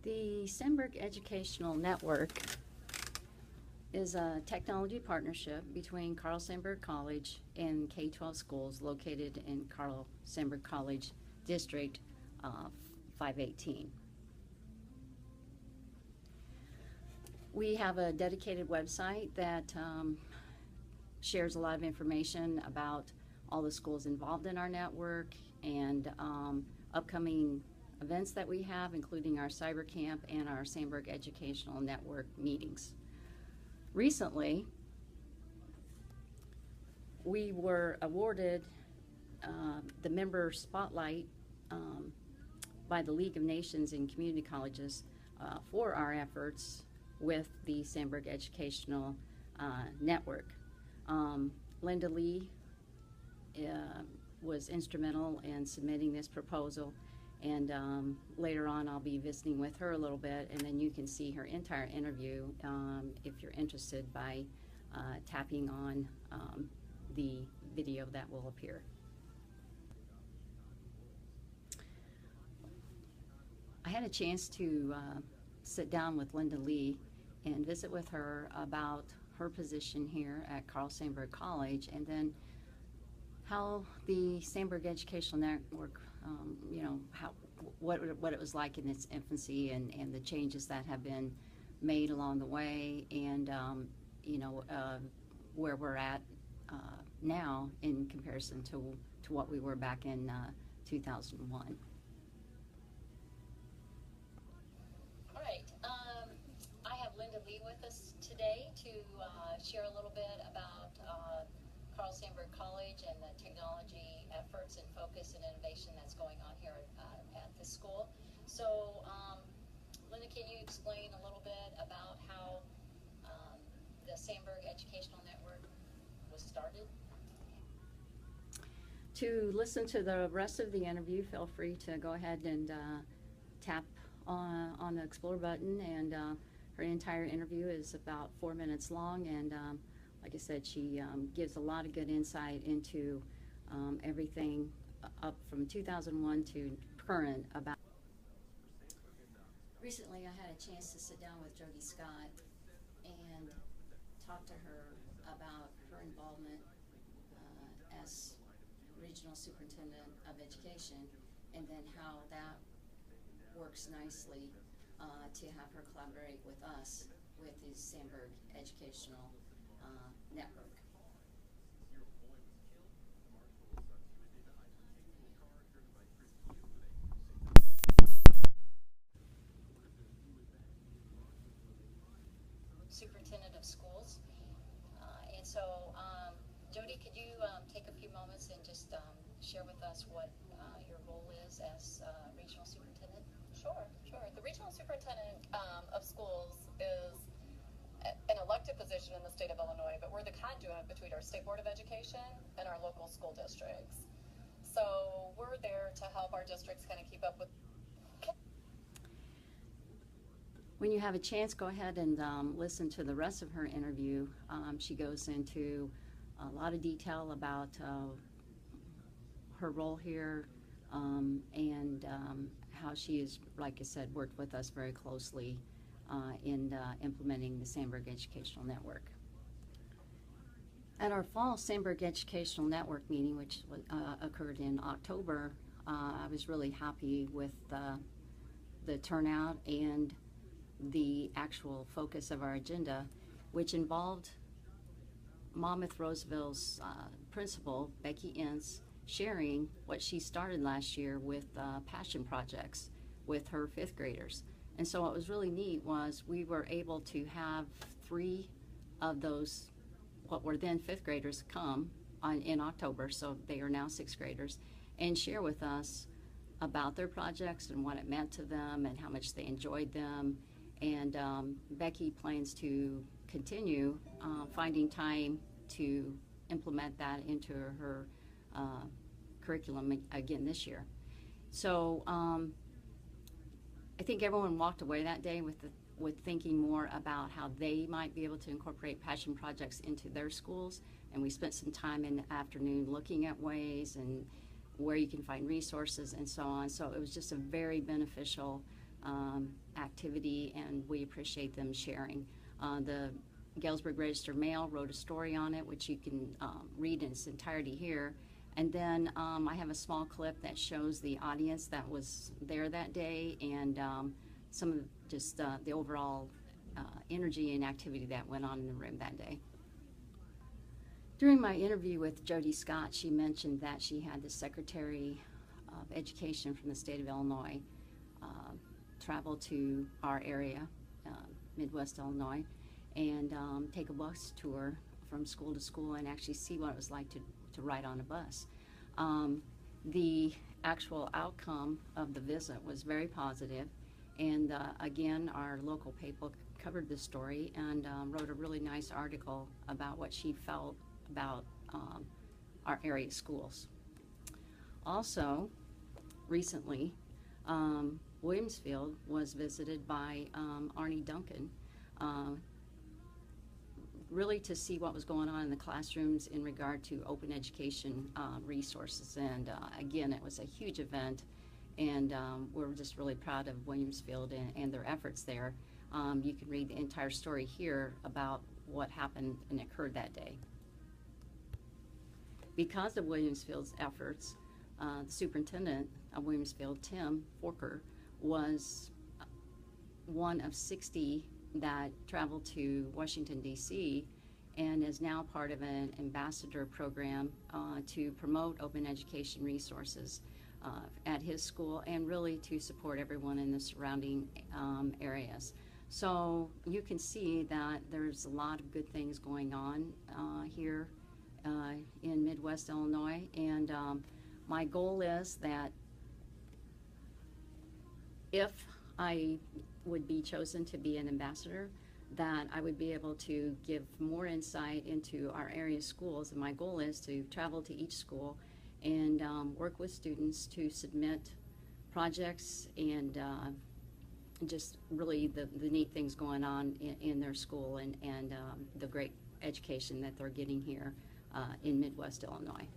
The Sandberg Educational Network is a technology partnership between Carl Sandburg College and K-12 schools located in Carl Sandburg College District 518. We have a dedicated website that shares a lot of information about all the schools involved in our network and upcoming events that we have, including our cyber camp and our Sandberg Educational Network meetings. Recently, we were awarded the member spotlight by the League of Nations and Community Colleges for our efforts with the Sandberg Educational Network. Linda Lee was instrumental in submitting this proposal, and later on I'll be visiting with her a little bit, and then you can see her entire interview if you're interested by tapping on the video that will appear. I had a chance to sit down with Linda Lee and visit with her about her position here at Carl Sandburg College, and then how the Sandberg Educational Network, what it was like in its infancy, and the changes that have been made along the way, and where we're at now in comparison to what we were back in 2001. All right, I have Linda Lee with us today to share a little bit about Carl Sandburg College and the technology efforts and focus and innovation that's going on here at the school. So, Linda, can you explain a little bit about how the Sandberg Educational Network was started? To listen to the rest of the interview, feel free to go ahead and tap on the Explore button, and her entire interview is about 4 minutes long, and like I said, she gives a lot of good insight into everything up from 2001 to current about. Recently, I had a chance to sit down with Jody Scott and talk to her about her involvement as Regional Superintendent of Education, and then how that works nicely to have her collaborate with us with the Sandberg Educational Network. Superintendent of Schools. And so, Jody, could you take a few moments and just share with us what your role is as Regional Superintendent? Sure. The Regional Superintendent of Schools is an elected position in the state of Illinois, but we're the conduit between our State Board of Education and our local school districts. So we're there to help our districts kind of keep up with. When you have a chance, go ahead and listen to the rest of her interview. She goes into a lot of detail about her role here and how she has, like I said, worked with us very closely in implementing the Sandberg Educational Network. At our fall Sandberg Educational Network meeting, which occurred in October, I was really happy with the turnout and the actual focus of our agenda, which involved Monmouth Roseville's principal, Becky Ince, sharing what she started last year with passion projects with her 5th graders. And so what was really neat was we were able to have 3 of those, what were then 5th graders, come in October, so they are now 6th graders, and share with us about their projects and what it meant to them and how much they enjoyed them. And Becky plans to continue finding time to implement that into her curriculum again this year. So I think everyone walked away that day with thinking more about how they might be able to incorporate passion projects into their schools, and we spent some time in the afternoon looking at ways and where you can find resources and so on. So it was just a very beneficial activity, and we appreciate them sharing. The Galesburg Register Mail wrote a story on it, which you can read in its entirety here. And then I have a small clip that shows the audience that was there that day, and some of just the overall energy and activity that went on in the room that day. During my interview with Jody Scott, she mentioned that she had the Secretary of Education from the state of Illinois travel to our area, Midwest Illinois, and take a bus tour from school to school and actually see what it was like to ride on a bus. The actual outcome of the visit was very positive, and again, our local paper covered the story and wrote a really nice article about what she felt about our area schools. Also, recently, Williamsfield was visited by Arnie Duncan, really to see what was going on in the classrooms in regard to open education resources. And again, it was a huge event, and we're just really proud of Williamsfield and their efforts there. You can read the entire story here about what happened and occurred that day. Because of Williamsfield's efforts, the superintendent of Williamsfield, Tim Forker, was one of 60 that traveled to Washington, D.C., and is now part of an ambassador program to promote open education resources at his school and really to support everyone in the surrounding areas. So you can see that there's a lot of good things going on here in Midwest Illinois, and my goal is that if I would be chosen to be an ambassador, that I would be able to give more insight into our area schools, and my goal is to travel to each school and work with students to submit projects and just really the neat things going on in their school and the great education that they're getting here in Midwest Illinois.